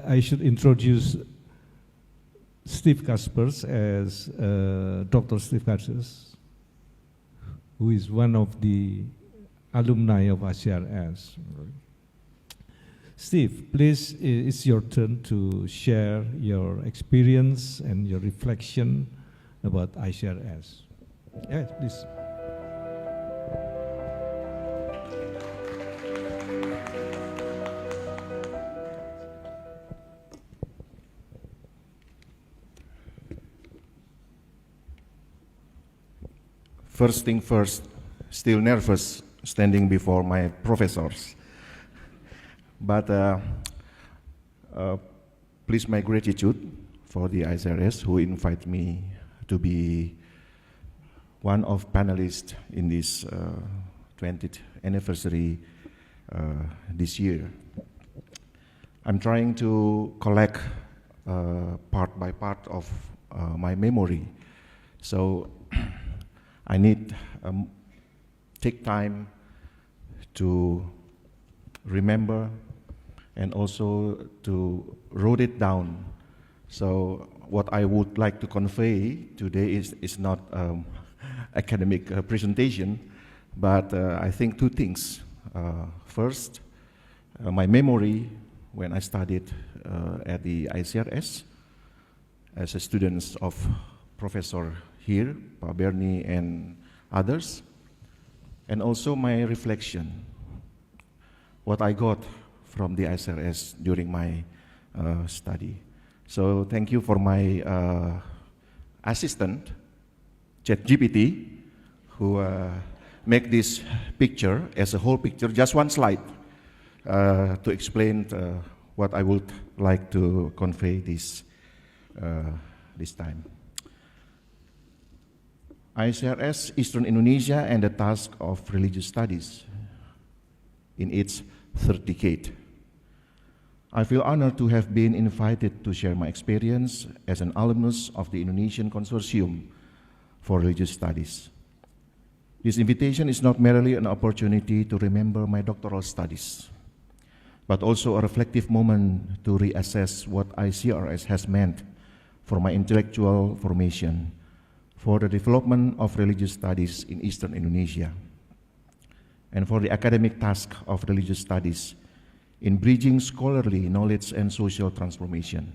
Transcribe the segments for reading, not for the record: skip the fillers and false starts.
I should introduce Steve Kaspers as Dr. Steve Kaspers, who is one of the alumni of ICRS. Steve, please, it's your turn to share your experience and your reflection about ICRS. Yes, please. First thing first, still nervous standing before my professors. But please my gratitude for the ICRS who invite me to be one of panelists in this 20th anniversary this year. I'm trying to collect part by part of my memory. So I need take time to remember and also to write it down. So what I would like to convey today is not academic presentation, but I think two things. First, my memory when I studied at the ICRS as a student of Professor here, Pak Bernie and others, and also my reflection, what I got from the ICRS during my study. So thank you for my assistant, ChatGPT, who make this picture as a whole picture, just one slide, to explain what I would like to convey this time. ICRS Eastern Indonesia and the Task of Religious Studies in its third decade. I feel honored to have been invited to share my experience as an alumnus of the Indonesian Consortium for Religious Studies. This invitation is not merely an opportunity to remember my doctoral studies, but also a reflective moment to reassess what ICRS has meant for my intellectual formation, for the development of religious studies in Eastern Indonesia, and for the academic task of religious studies in bridging scholarly knowledge and social transformation.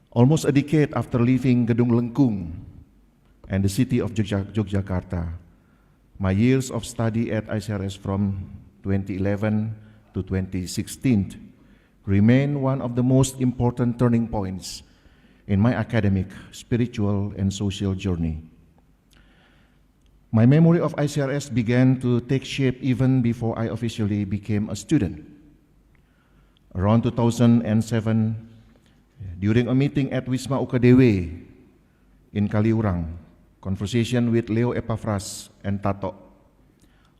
Almost a decade after leaving Gedung Lengkung and the city of Yogyakarta, my years of study at ICRS from 2011 to 2016 remain one of the most important turning points in my academic, spiritual, and social journey. My memory of ICRS began to take shape even before I officially became a student. Around 2007, during a meeting at Wisma Ukadewe in Kaliurang, conversation with Leo Epaphras and Tato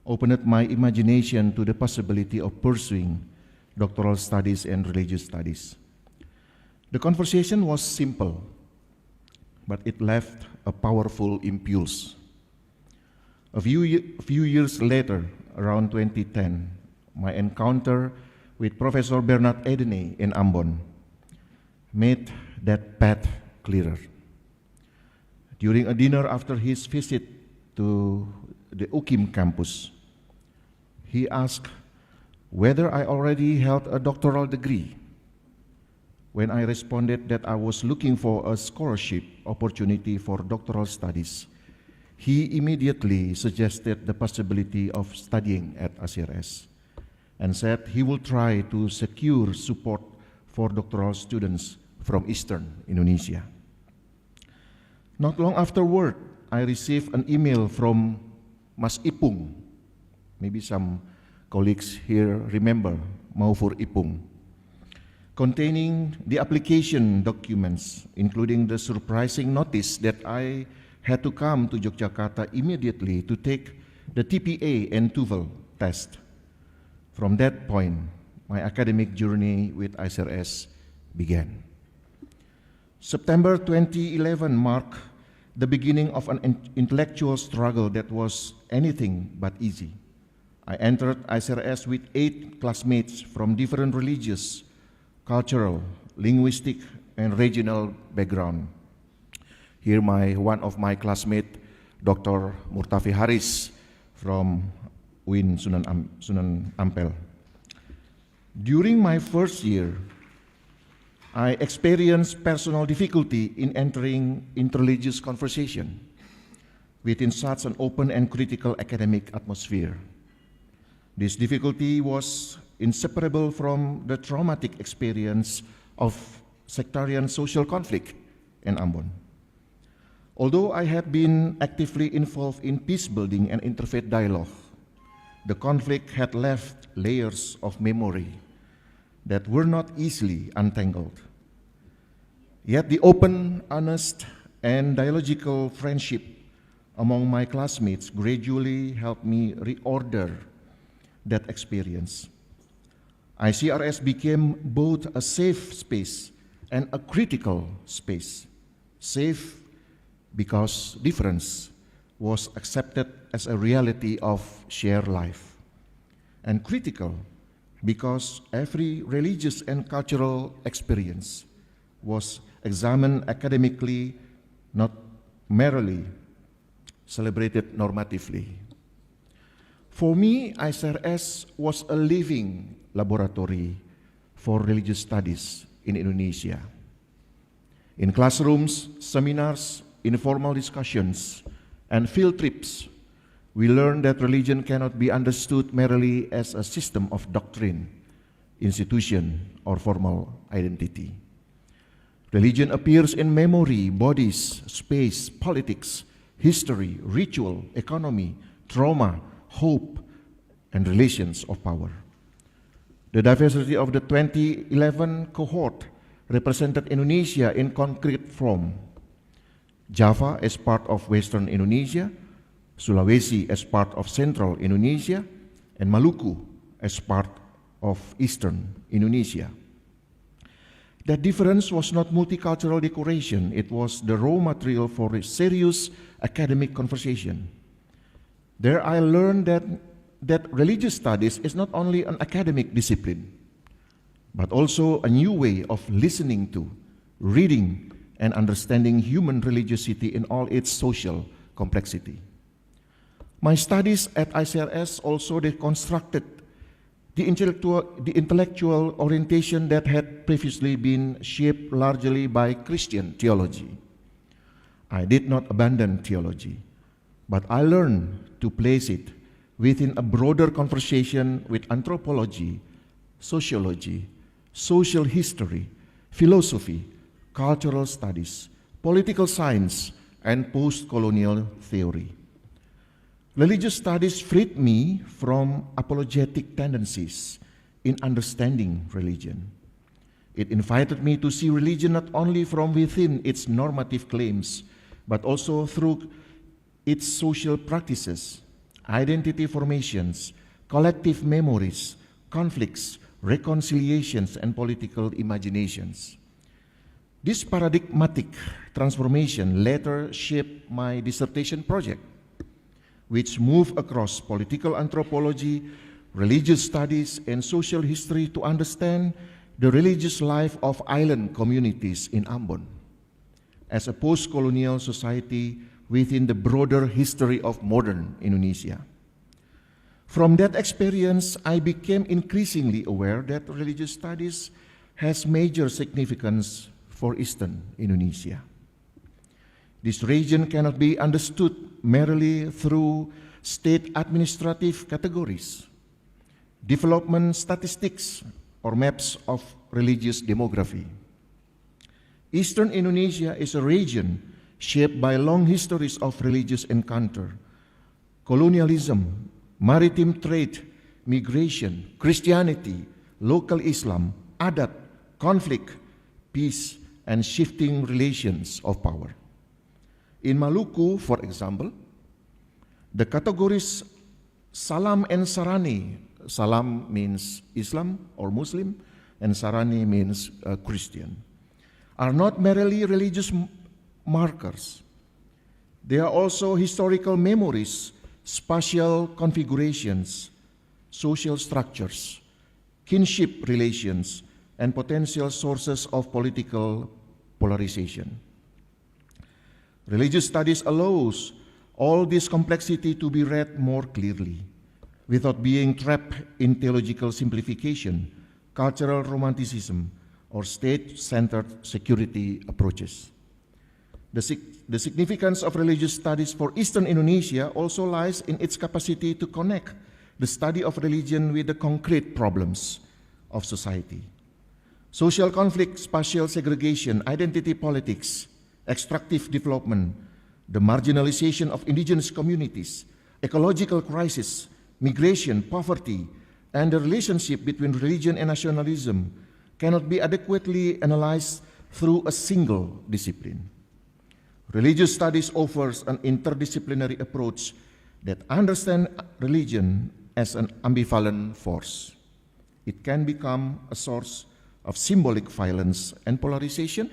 opened my imagination to the possibility of pursuing doctoral studies and religious studies. The conversation was simple, but it left a powerful impulse. A few years later, around 2010, my encounter with Professor Bernard Edene in Ambon made that path clearer. During a dinner after his visit to the UKIM campus, he asked whether I already held a doctoral degree. When I responded that I was looking for a scholarship opportunity for doctoral studies, he immediately suggested the possibility of studying at ICRS and said he will try to secure support for doctoral students from Eastern Indonesia. Not long afterward, I received an email from Mas Ipung. Maybe some colleagues here remember Maufur Ipung, containing the application documents, including the surprising notice that I had to come to Yogyakarta immediately to take the TPA and TOEFL test. From that point, my academic journey with ICRS began. September 2011 marked the beginning of an intellectual struggle that was anything but easy. I entered ICRS with 8 classmates from different religious, cultural, linguistic, and regional background. Here, one of my classmates, Dr. Murtafi Haris from UIN Sunan Ampel. During my first year, I experienced personal difficulty in entering interreligious conversation within such an open and critical academic atmosphere. This difficulty was inseparable from the traumatic experience of sectarian social conflict in Ambon. Although I had been actively involved in peace building and interfaith dialogue, the conflict had left layers of memory that were not easily untangled. Yet the open, honest, and dialogical friendship among my classmates gradually helped me reorder that experience. ICRS became both a safe space and a critical space. Safe because difference was accepted as a reality of shared life, and critical because every religious and cultural experience was examined academically, not merely celebrated normatively. For me, ICRS was a living laboratory for religious studies in Indonesia. In classrooms, seminars, informal discussions, and field trips, we learned that religion cannot be understood merely as a system of doctrine, institution, or formal identity. Religion appears in memory, bodies, space, politics, history, ritual, economy, trauma, hope, and relations of power. The diversity of the 2011 cohort represented Indonesia in concrete form. Java as part of Western Indonesia, Sulawesi as part of Central Indonesia, and Maluku as part of Eastern Indonesia. That difference was not multicultural decoration, it was the raw material for a serious academic conversation. There I learned that religious studies is not only an academic discipline, but also a new way of listening to, reading, and understanding human religiosity in all its social complexity. My studies at ICRS also deconstructed the intellectual orientation that had previously been shaped largely by Christian theology. I did not abandon theology, but I learned to place it within a broader conversation with anthropology, sociology, social history, philosophy, cultural studies, political science, and post-colonial theory. Religious studies freed me from apologetic tendencies in understanding religion. It invited me to see religion not only from within its normative claims, but also through its social practices, identity formations, collective memories, conflicts, reconciliations, and political imaginations. This paradigmatic transformation later shaped my dissertation project, which moved across political anthropology, religious studies, and social history to understand the religious life of island communities in Ambon as a post-colonial society within the broader history of modern Indonesia. From that experience, I became increasingly aware that religious studies has major significance for Eastern Indonesia. This region cannot be understood merely through state administrative categories, development statistics, or maps of religious demography. Eastern Indonesia is a region shaped by long histories of religious encounter, colonialism, maritime trade, migration, Christianity, local Islam, adat, conflict, peace, and shifting relations of power. In Maluku, for example, the categories Salam and Sarani, Salam means Islam or Muslim, and Sarani means Christian, are not merely religious markers. They are also historical memories, spatial configurations, social structures, kinship relations, and potential sources of political polarization. Religious studies allows all this complexity to be read more clearly, without being trapped in theological simplification, cultural romanticism, or state-centered security approaches. The significance of religious studies for Eastern Indonesia also lies in its capacity to connect the study of religion with the concrete problems of society. Social conflict, spatial segregation, identity politics, extractive development, the marginalization of indigenous communities, ecological crisis, migration, poverty, and the relationship between religion and nationalism cannot be adequately analyzed through a single discipline. Religious studies offers an interdisciplinary approach that understands religion as an ambivalent force. It can become a source of symbolic violence and polarization,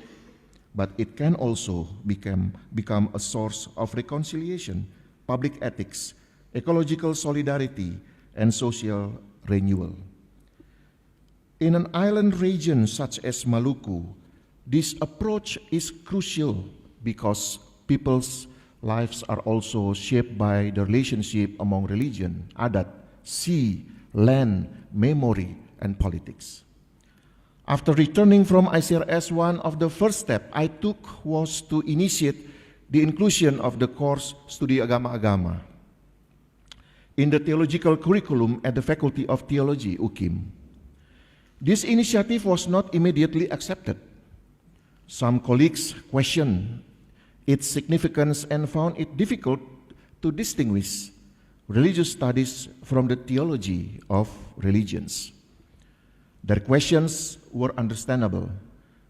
but it can also become a source of reconciliation, public ethics, ecological solidarity, and social renewal. In an island region such as Maluku, this approach is crucial because people's lives are also shaped by the relationship among religion, adat, sea, land, memory, and politics. After returning from ICRS, one of the first steps I took was to initiate the inclusion of the course Studi Agama-Agama in the theological curriculum at the Faculty of Theology, UKIM. This initiative was not immediately accepted. Some colleagues questioned its significance and found it difficult to distinguish religious studies from the theology of religions. Their questions were understandable,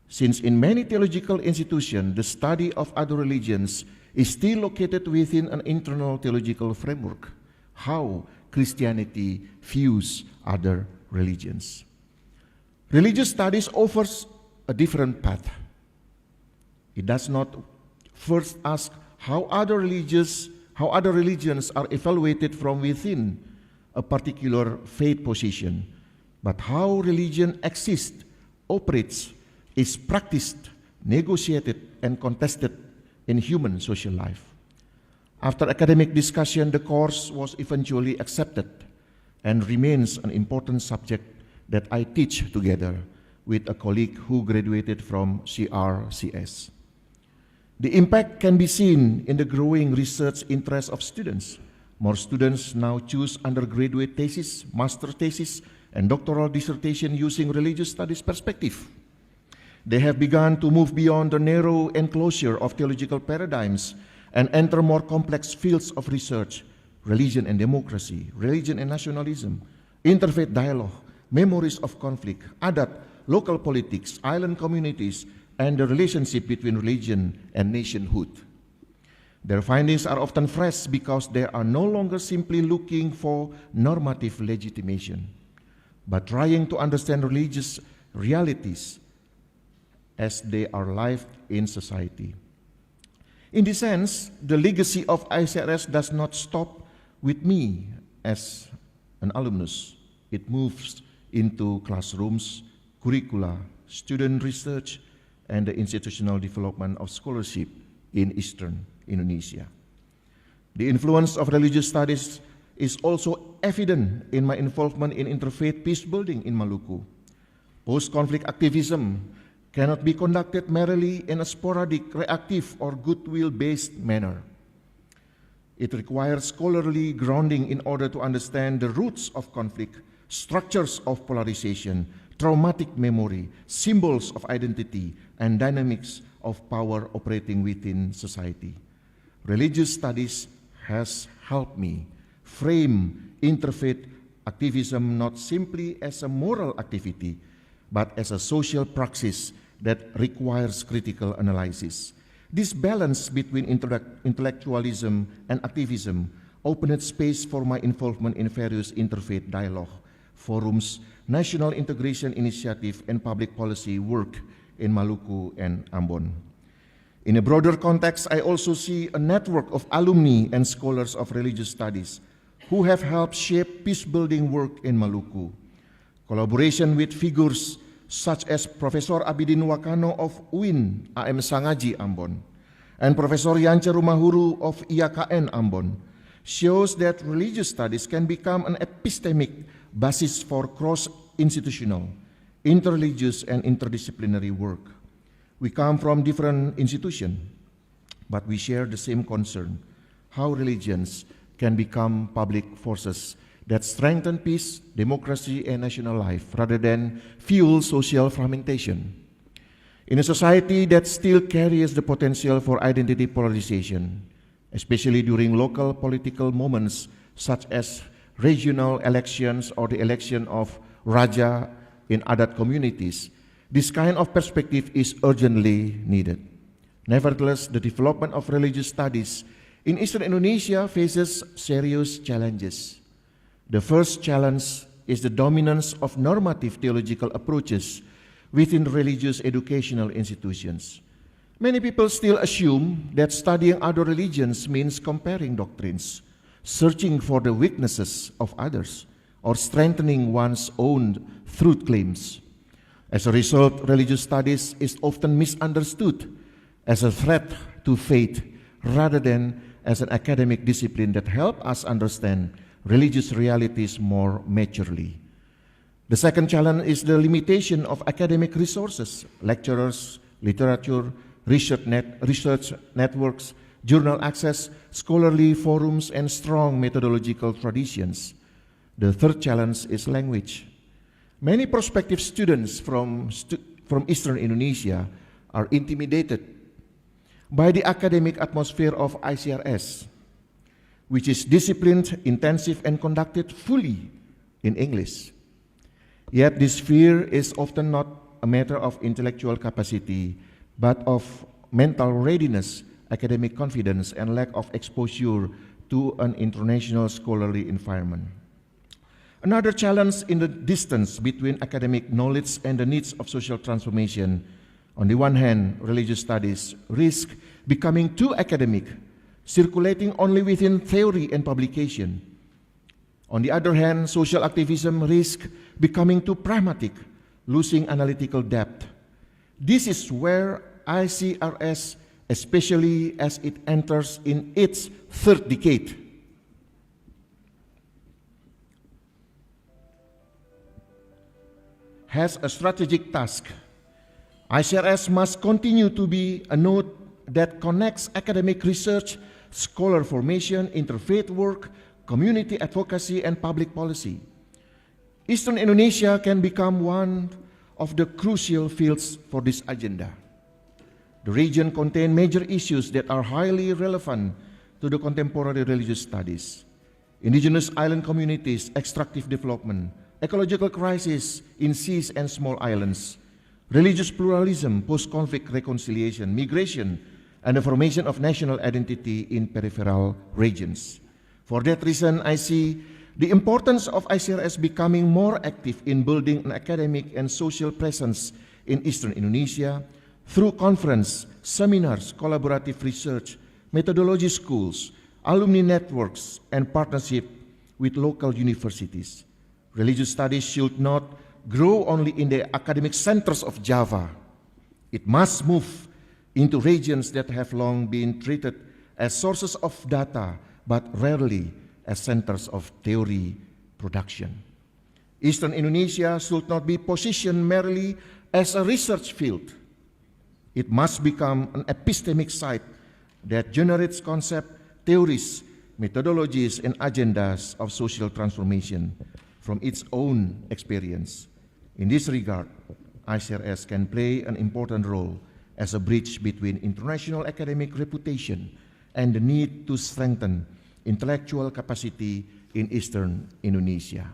since in many theological institutions, the study of other religions is still located within an internal theological framework, how Christianity views other religions. Religious studies offers a different path. It does not first ask how other religions are evaluated from within a particular faith position, but how religion exists, operates, is practiced, negotiated, and contested in human social life. After academic discussion, the course was eventually accepted and remains an important subject that I teach together with a colleague who graduated from ICRS. The impact can be seen in the growing research interest of students. More students now choose undergraduate thesis, master thesis, and doctoral dissertation using religious studies perspective. They have begun to move beyond the narrow enclosure of theological paradigms and enter more complex fields of research: religion and democracy, religion and nationalism, interfaith dialogue, memories of conflict, adat, local politics, island communities, and the relationship between religion and nationhood. Their findings are often fresh because they are no longer simply looking for normative legitimation, but trying to understand religious realities as they are lived in society. In this sense, the legacy of ICRS does not stop with me as an alumnus. It moves into classrooms, curricula, student research, and the institutional development of scholarship in Eastern Indonesia. The influence of religious studies is also evident in my involvement in interfaith peace building in Maluku. Post-conflict activism cannot be conducted merely in a sporadic, reactive, or goodwill-based manner. It requires scholarly grounding in order to understand the roots of conflict, structures of polarization, traumatic memory, symbols of identity, and dynamics of power operating within society. Religious studies has helped me frame interfaith activism not simply as a moral activity, but as a social praxis that requires critical analysis. This balance between intellectualism and activism opened space for my involvement in various interfaith dialogue, forums, national integration initiative, and public policy work in Maluku and Ambon. In a broader context, I also see a network of alumni and scholars of religious studies who have helped shape peace-building work in Maluku. Collaboration with figures such as Professor Abidin Wakano of UIN AM Sangaji Ambon and Professor Yance Rumahuru of IAKN Ambon, shows that religious studies can become an epistemic basis for cross-institutional, interreligious, and interdisciplinary work. We come from different institutions, but we share the same concern: how religions can become public forces that strengthen peace, democracy, and national life rather than fuel social fragmentation. In a society that still carries the potential for identity polarization, especially during local political moments such as regional elections or the election of Raja in Adat communities, this kind of perspective is urgently needed. Nevertheless, the development of religious studies in Eastern Indonesia faces serious challenges. The first challenge is the dominance of normative theological approaches within religious educational institutions. Many people still assume that studying other religions means comparing doctrines, searching for the weaknesses of others, or strengthening one's own truth claims. As a result, religious studies is often misunderstood as a threat to faith rather than as an academic discipline that helps us understand religious realities more maturely. The second challenge is the limitation of academic resources, lecturers, literature, research networks, journal access, scholarly forums, and strong methodological traditions. The third challenge is language. Many prospective students from Eastern Indonesia are intimidated by the academic atmosphere of ICRS, which is disciplined, intensive, and conducted fully in English. Yet this fear is often not a matter of intellectual capacity, but of mental readiness, academic confidence, and lack of exposure to an international scholarly environment. Another challenge in the distance between academic knowledge and the needs of social transformation. On the one hand, religious studies risk becoming too academic, circulating only within theory and publication. On the other hand, social activism risks becoming too pragmatic, losing analytical depth. This is where ICRS, especially as it enters in its third decade, has a strategic task. ICRS must continue to be a node that connects academic research, scholar formation, interfaith work, community advocacy, and public policy. Eastern Indonesia can become one of the crucial fields for this agenda. The region contains major issues that are highly relevant to the contemporary religious studies: indigenous island communities, extractive development, ecological crisis in seas and small islands, religious pluralism, post-conflict reconciliation, migration, and the formation of national identity in peripheral regions. For that reason, I see the importance of ICRS becoming more active in building an academic and social presence in Eastern Indonesia through conference, seminars, collaborative research, methodology schools, alumni networks, and partnership with local universities. Religious studies should not grow only in the academic centers of Java. It must move into regions that have long been treated as sources of data, but rarely as centers of theory production. Eastern Indonesia should not be positioned merely as a research field. It must become an epistemic site that generates concepts, theories, methodologies, and agendas of social transformation from its own experience. In this regard, ICRS can play an important role as a bridge between international academic reputation and the need to strengthen intellectual capacity in Eastern Indonesia.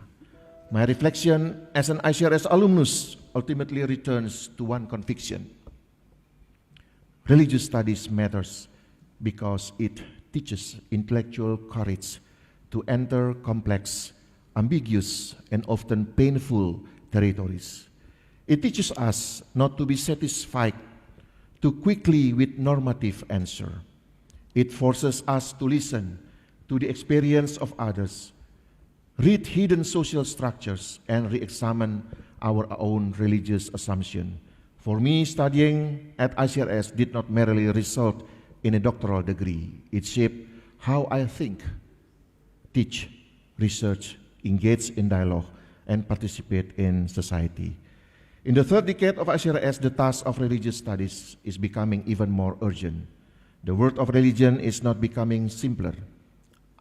My reflection as an ICRS alumnus ultimately returns to one conviction: religious studies matters because it teaches intellectual courage to enter complex, ambiguous, and often painful territories. It teaches us not to be satisfied too quickly with normative answer. It forces us to listen to the experience of others, read hidden social structures, and re-examine our own religious assumption. For me, studying at ICRS did not merely result in a doctoral degree. It shaped how I think, teach, research, engage in dialogue, and participate in society. In the third decade of ICRS, the task of religious studies is becoming even more urgent. The world of religion is not becoming simpler.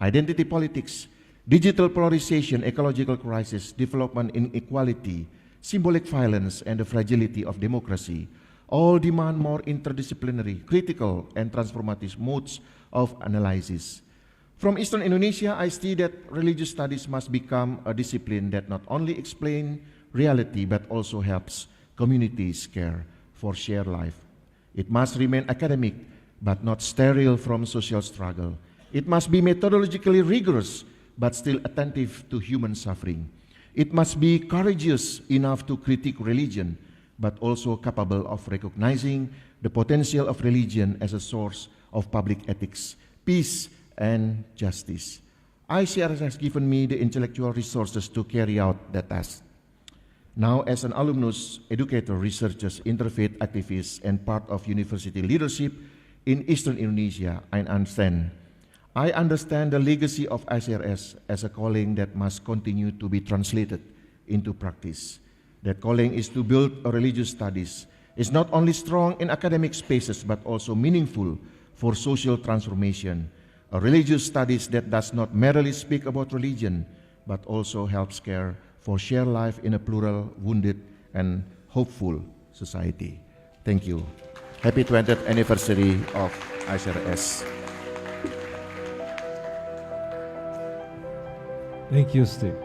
Identity politics, digital polarization, ecological crisis, development inequality, symbolic violence, and the fragility of democracy all demand more interdisciplinary, critical, and transformative modes of analysis. From Eastern Indonesia, I see that religious studies must become a discipline that not only explains reality but also helps communities care for shared life. It must remain academic but not sterile from social struggle. It must be methodologically rigorous but still attentive to human suffering. It must be courageous enough to critique religion but also capable of recognizing the potential of religion as a source of public ethics, peace, and justice. ICRS has given me the intellectual resources to carry out that task. Now, as an alumnus, educator, researcher, interfaith activist, and part of university leadership in Eastern Indonesia, I understand the legacy of ICRS as a calling that must continue to be translated into practice. That calling is to build a religious studies is not only strong in academic spaces but also meaningful for social transformation. A religious studies that does not merely speak about religion but also helps care for shared life in a plural, wounded, and hopeful society. Thank you. Happy 20th anniversary of ICRS. Thank you, Steve.